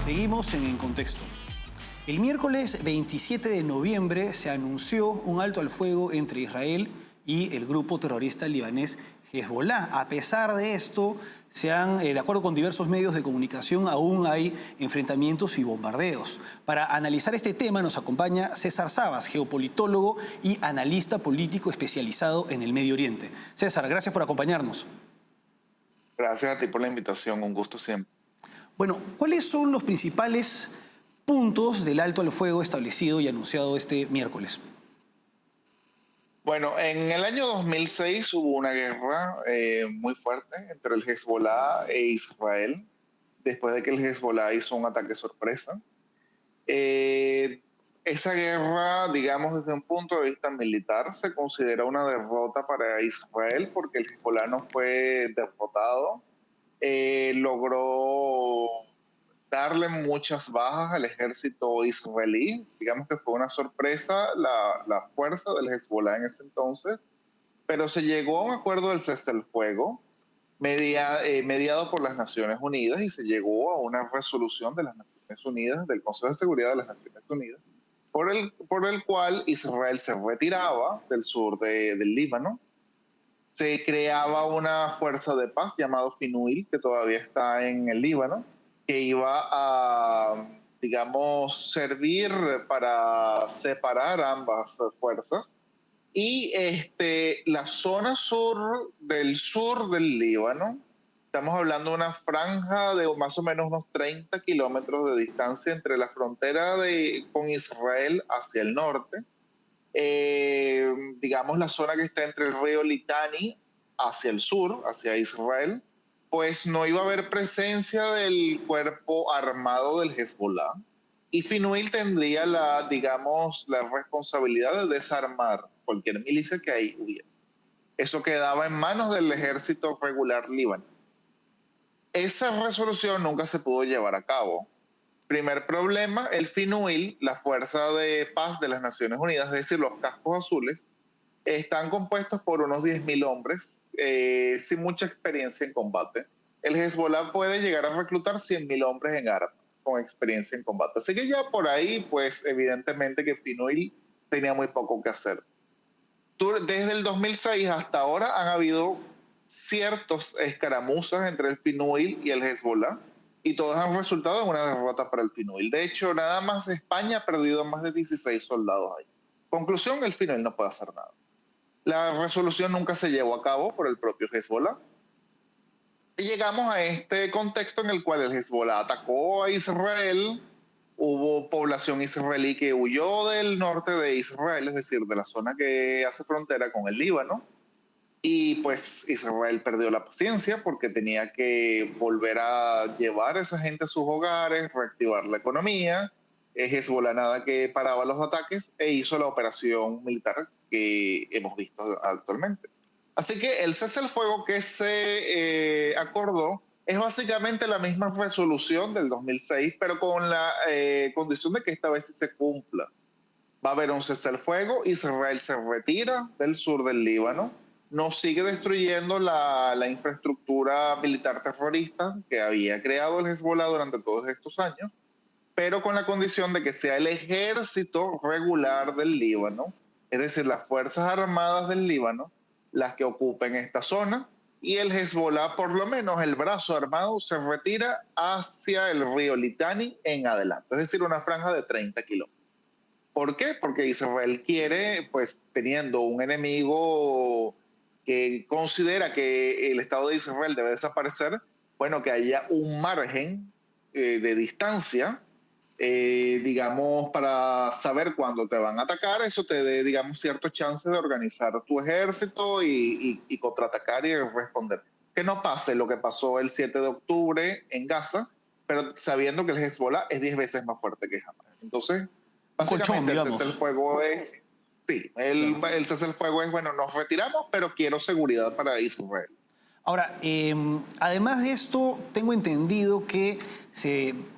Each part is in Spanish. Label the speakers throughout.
Speaker 1: Seguimos en Contexto. El miércoles 27 de noviembre se anunció un alto al fuego entre Israel y el grupo terrorista libanés Hezbollah. A pesar de esto, de acuerdo con diversos medios de comunicación, aún hay enfrentamientos y bombardeos. Para analizar este tema nos acompaña César Sabas, geopolitólogo y analista político especializado en el Medio Oriente. César, gracias por acompañarnos.
Speaker 2: Gracias a ti por la invitación, un gusto siempre.
Speaker 1: Bueno, ¿cuáles son los principales puntos del alto al fuego establecido y anunciado este miércoles?
Speaker 2: Bueno, en el año 2006 hubo una guerra muy fuerte entre el Hezbollah e Israel, después de que el Hezbollah hizo un ataque sorpresa. Eh, Esa guerra, digamos, desde un punto de vista militar, se considera una derrota para Israel porque el Hezbollah no fue derrotado. Logró darle muchas bajas al ejército israelí. Digamos que fue una sorpresa la fuerza del Hezbollah en ese entonces, pero se llegó a un acuerdo del cese el fuego mediado por las Naciones Unidas y se llegó a una resolución de las Naciones Unidas, del Consejo de Seguridad de las Naciones Unidas, por el cual Israel se retiraba del sur del Líbano. Se creaba una fuerza de paz llamado FINUIL, que todavía está en el Líbano, que iba a, digamos, servir para separar ambas fuerzas. Y la zona sur del Líbano, estamos hablando de una franja de más o menos unos 30 kilómetros de distancia entre la frontera con Israel hacia el norte, digamos la zona que está entre el río Litani hacia el sur, hacia Israel, pues no iba a haber presencia del cuerpo armado del Hezbollah y FINUIL tendría digamos, la responsabilidad de desarmar cualquier milicia que ahí hubiese. Eso quedaba en manos del ejército regular libanés. Esa resolución nunca se pudo llevar a cabo. Primer problema, el FINUIL, la Fuerza de Paz de las Naciones Unidas, es decir, los cascos azules, están compuestos por unos 10.000 hombres sin mucha experiencia en combate. El Hezbollah puede llegar a reclutar 100.000 hombres en armas con experiencia en combate. Así que ya por ahí, pues evidentemente que FINUIL tenía muy poco que hacer. Desde el 2006 hasta ahora han habido ciertos escaramuzas entre el FINUIL y el Hezbollah y todas han resultado en una derrota para el FINUIL. De hecho, nada más España ha perdido más de 16 soldados ahí. Conclusión, el FINUIL no puede hacer nada. La resolución nunca se llevó a cabo por el propio Hezbollah. Y llegamos a este contexto en el cual el Hezbollah atacó a Israel, hubo población israelí que huyó del norte de Israel, es decir, de la zona que hace frontera con el Líbano, y pues Israel perdió la paciencia porque tenía que volver a llevar a esa gente a sus hogares, reactivar la economía. Hezbollah nada que paraba los ataques e hizo la operación militar que hemos visto actualmente. Así que el cese al fuego que se acordó es básicamente la misma resolución del 2006, pero con la condición de que esta vez sí se cumpla. Va a haber un cese al fuego, Israel se retira del sur del Líbano, no sigue destruyendo la infraestructura militar terrorista que había creado el Hezbollah durante todos estos años, pero con la condición de que sea el ejército regular del Líbano, es decir, las Fuerzas Armadas del Líbano, las que ocupen esta zona, y el Hezbollah, por lo menos el brazo armado, se retira hacia el río Litani en adelante, es decir, una franja de 30 kilómetros. ¿Por qué? Porque Israel quiere, pues teniendo un enemigo que considera que el Estado de Israel debe desaparecer, bueno, que haya un margen de distancia, digamos, para saber cuándo te van a atacar, eso te dé, digamos, ciertos chances de organizar tu ejército y contraatacar y responder. Que no pase lo que pasó el 7 de octubre en Gaza, pero sabiendo que el Hezbollah es 10 veces más fuerte que Hamas. Entonces,
Speaker 1: Un colchón,
Speaker 2: básicamente el cese el
Speaker 1: digamos.
Speaker 2: fuego es, sí,
Speaker 1: Claro.
Speaker 2: el cese el fuego es, bueno, nos retiramos, pero quiero seguridad para Israel.
Speaker 1: Ahora, además de esto, tengo entendido que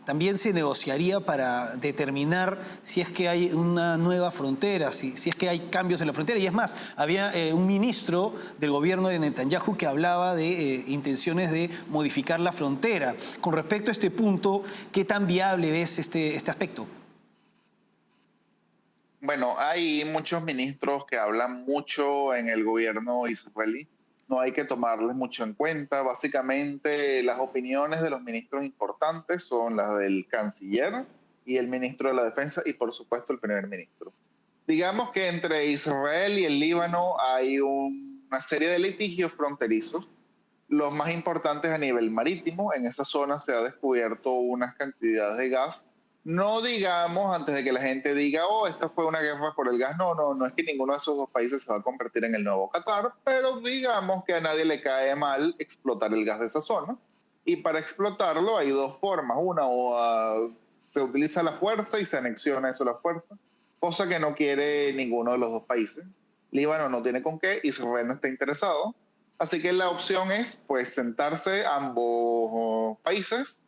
Speaker 1: también se negociaría para determinar si es que hay una nueva frontera, si es que hay cambios en la frontera. Y es más, había un ministro del gobierno de Netanyahu que hablaba de intenciones de modificar la frontera. Con respecto a este punto, ¿qué tan viable ves este aspecto?
Speaker 2: Bueno, hay muchos ministros que hablan mucho en el gobierno israelí. No hay que tomarles mucho en cuenta. Básicamente, las opiniones de los ministros importantes son las del canciller y el ministro de la defensa y, por supuesto, el primer ministro. Digamos que entre Israel y el Líbano hay una serie de litigios fronterizos, los más importantes a nivel marítimo. En esa zona se ha descubierto unas cantidades de gas. No digamos, antes de que la gente diga, oh, esta fue una guerra por el gas. No, no, no es que ninguno de esos dos países se va a convertir en el nuevo Qatar, pero digamos que a nadie le cae mal explotar el gas de esa zona. Y para explotarlo hay dos formas. Una, se utiliza la fuerza y se anexiona eso a la fuerza, cosa que no quiere ninguno de los dos países. Líbano no tiene con qué, Israel no está interesado. Así que la opción es pues sentarse ambos países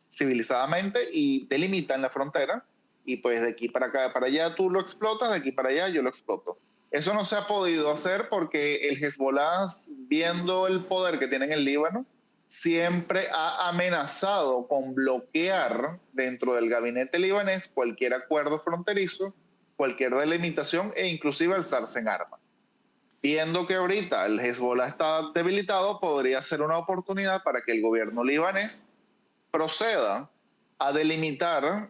Speaker 2: civilizadamente y delimitan la frontera y pues de aquí para acá, para allá tú lo explotas, de aquí para allá yo lo exploto. Eso no se ha podido hacer porque el Hezbollah, viendo el poder que tiene en el Líbano, siempre ha amenazado con bloquear dentro del gabinete libanés cualquier acuerdo fronterizo, cualquier delimitación e inclusive alzarse en armas. Viendo que ahorita el Hezbollah está debilitado, podría ser una oportunidad para que el gobierno libanés proceda a delimitar,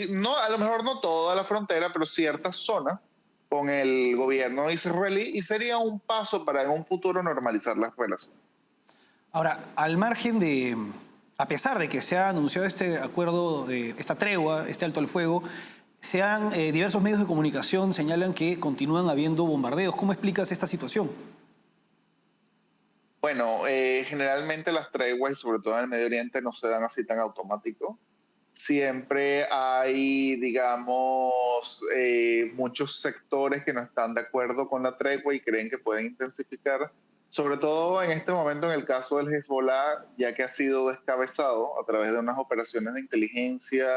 Speaker 2: no, a lo mejor no toda la frontera, pero ciertas zonas con el gobierno israelí y sería un paso para en un futuro normalizar las relaciones.
Speaker 1: Ahora, a pesar de que se ha anunciado este acuerdo, esta tregua, este alto al fuego, diversos medios de comunicación señalan que continúan habiendo bombardeos. ¿Cómo explicas esta situación?
Speaker 2: Bueno, generalmente las treguas, y sobre todo en el Medio Oriente, no se dan así tan automático. Siempre hay, digamos, muchos sectores que no están de acuerdo con la tregua y creen que pueden intensificar, sobre todo en este momento en el caso del Hezbollah, ya que ha sido descabezado a través de unas operaciones de inteligencia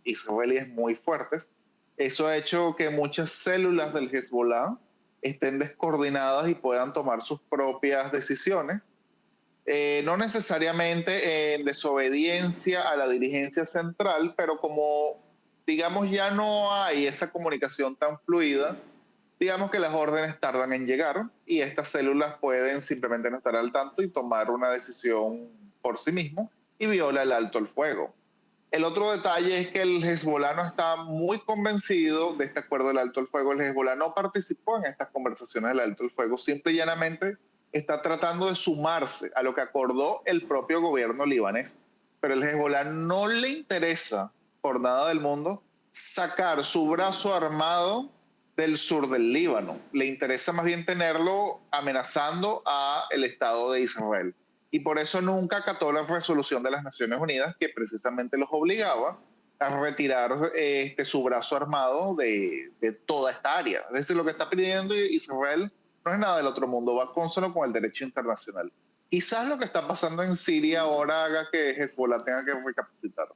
Speaker 2: israelíes muy fuertes. Eso ha hecho que muchas células del Hezbollah estén descoordinadas y puedan tomar sus propias decisiones, no necesariamente en desobediencia a la dirigencia central, pero como digamos ya no hay esa comunicación tan fluida, digamos que las órdenes tardan en llegar y estas células pueden simplemente no estar al tanto y tomar una decisión por sí mismo y viola el alto el fuego. El otro detalle es que el Hezbollah no está muy convencido de este acuerdo del alto el fuego. El Hezbollah no participó en estas conversaciones del alto el fuego, simple y llanamente está tratando de sumarse a lo que acordó el propio gobierno libanés. Pero el Hezbollah no le interesa por nada del mundo sacar su brazo armado del sur del Líbano. Le interesa más bien tenerlo amenazando a el Estado de Israel. Y por eso nunca acató la resolución de las Naciones Unidas que precisamente los obligaba a retirar su brazo armado de toda esta área. Es decir, lo que está pidiendo Israel no es nada del otro mundo, va consono con el derecho internacional. Quizás lo que está pasando en Siria ahora haga que Hezbollah tenga que recapacitar.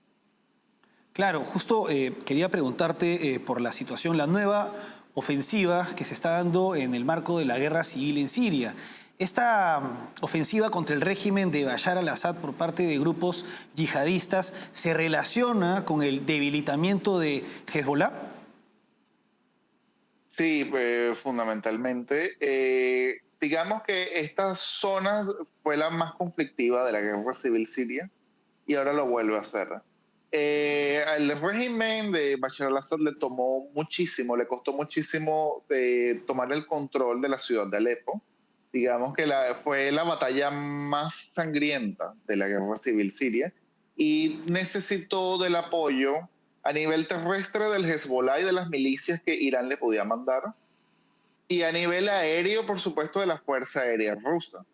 Speaker 1: Claro, justo quería preguntarte por la situación, la nueva ofensiva que se está dando en el marco de la guerra civil en Siria. Esta ofensiva contra el régimen de Bashar al-Assad por parte de grupos yihadistas se relaciona con el debilitamiento de Hezbollah.
Speaker 2: Sí, fundamentalmente. Digamos que esta zona fue la más conflictiva de la guerra civil siria y ahora lo vuelve a hacer. El régimen de Bashar al-Assad le tomó muchísimo, le costó muchísimo tomar el control de la ciudad de Alepo. Digamos que fue la batalla más sangrienta de la guerra civil siria y necesitó del apoyo a nivel terrestre del Hezbollah y de las milicias que Irán le podía mandar, y a nivel aéreo, por supuesto, de la Fuerza Aérea Rusa.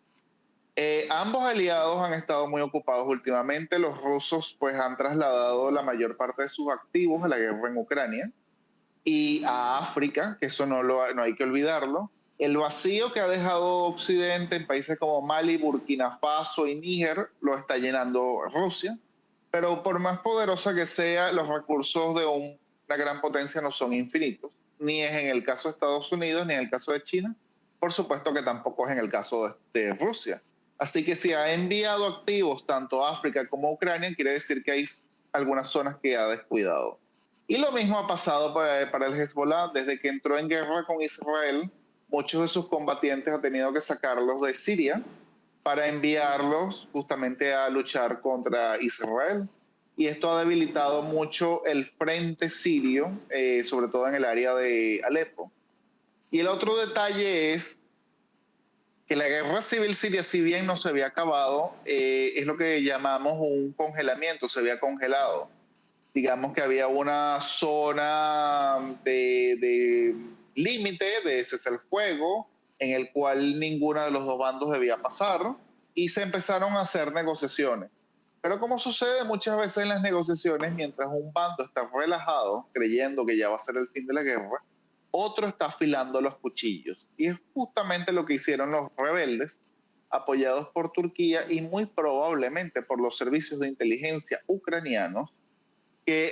Speaker 2: Ambos aliados han estado muy ocupados últimamente. Los rusos pues han trasladado la mayor parte de sus activos a la guerra en Ucrania y a África, que eso no hay que olvidarlo. El vacío que ha dejado Occidente en países como Mali, Burkina Faso y Níger lo está llenando Rusia. Pero por más poderosa que sea, los recursos de una gran potencia no son infinitos. Ni es en el caso de Estados Unidos, ni en el caso de China. Por supuesto que tampoco es en el caso de Rusia. Así que si ha enviado activos tanto a África como a Ucrania, quiere decir que hay algunas zonas que ha descuidado. Y lo mismo ha pasado para el Hezbollah. Desde que entró en guerra con Israel, muchos de sus combatientes han tenido que sacarlos de Siria para enviarlos justamente a luchar contra Israel. Y esto ha debilitado mucho el frente sirio, sobre todo en el área de Alepo. Y el otro detalle es que la guerra civil siria, si bien no se había acabado, es lo que llamamos un congelamiento, se había congelado. Digamos que había una zona de límite, de cesar el fuego, en el cual ninguno de los dos bandos debía pasar, y se empezaron a hacer negociaciones. Pero como sucede muchas veces en las negociaciones, mientras un bando está relajado, creyendo que ya va a ser el fin de la guerra, otro está afilando los cuchillos. Y es justamente lo que hicieron los rebeldes, apoyados por Turquía y muy probablemente por los servicios de inteligencia ucranianos, que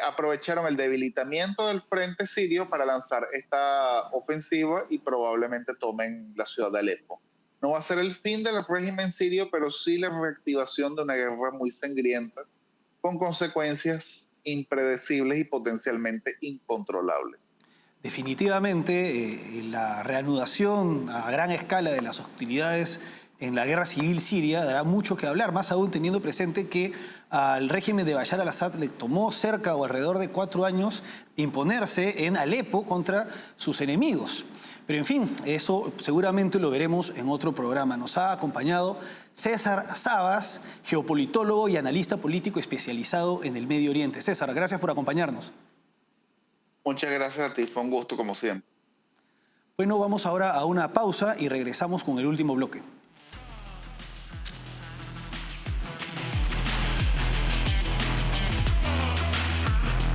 Speaker 2: aprovecharon el debilitamiento del frente sirio para lanzar esta ofensiva y probablemente tomen la ciudad de Alepo. No va a ser el fin del régimen sirio, pero sí la reactivación de una guerra muy sangrienta, con consecuencias impredecibles y potencialmente incontrolables.
Speaker 1: Definitivamente, la reanudación a gran escala de las hostilidades en la guerra civil siria dará mucho que hablar, más aún teniendo presente que al régimen de Bashar al-Assad le tomó cerca o alrededor de 4 años imponerse en Alepo contra sus enemigos. Pero en fin, eso seguramente lo veremos en otro programa. Nos ha acompañado César Sabas, geopolitólogo y analista político especializado en el Medio Oriente. César, gracias por acompañarnos.
Speaker 2: Muchas gracias a ti, fue un gusto como siempre.
Speaker 1: Bueno, vamos ahora a una pausa y regresamos con el último bloque.